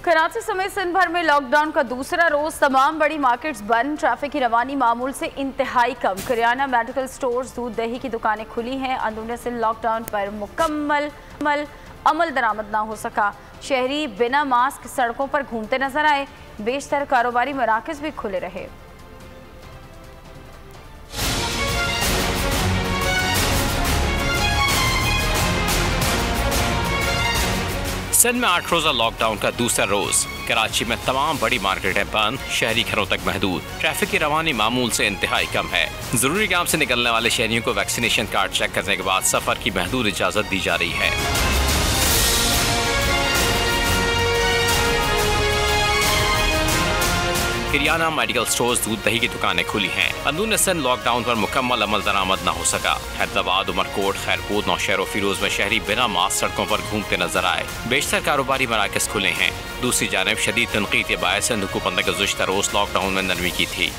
कराची समेत सिंध भर में लॉकडाउन का दूसरा रोज तमाम बड़ी मार्केट्स बंद। ट्रैफिक की रवानी मामूल से इंतहाई कम। किराना, मेडिकल स्टोर्स, दूध दही की दुकानें खुली हैं। अंदरूनी सिंध लॉकडाउन पर मुकम्मल अमल दरामद ना हो सका। शहरी बिना मास्क सड़कों पर घूमते नजर आए। बेशतर कारोबारी मराकज भी खुले रहे। सिंध में 8 रोजा लॉकडाउन का दूसरा रोज। कराची में तमाम बड़ी मार्केटें बंद, शहरी घरों तक महदूद। ट्रैफिक की रवानी मामूल से इंतहाई कम है। जरूरी काम से निकलने वाले शहरियों को वैक्सीनेशन कार्ड चेक करने के बाद सफर की महदूद इजाजत दी जा रही है। किराना, मेडिकल स्टोर्स, दूध दही की दुकानें खुली हैं। अंदरूनी सिंध लॉकडाउन पर मुकम्मल अमल दरामद न हो सका। हैदराबाद, उमरकोट, खैरपुर, नौशहर और फिरोज में शहरी बिना मास्क सड़कों पर घूमते नजर आए। बेशतर कारोबारी मराकज खुले हैं। दूसरी जानब शदीद तनकीद के बायस सिंध हुकूमत ने गुज़िश्ता रोज लॉकडाउन में नरमी की थी।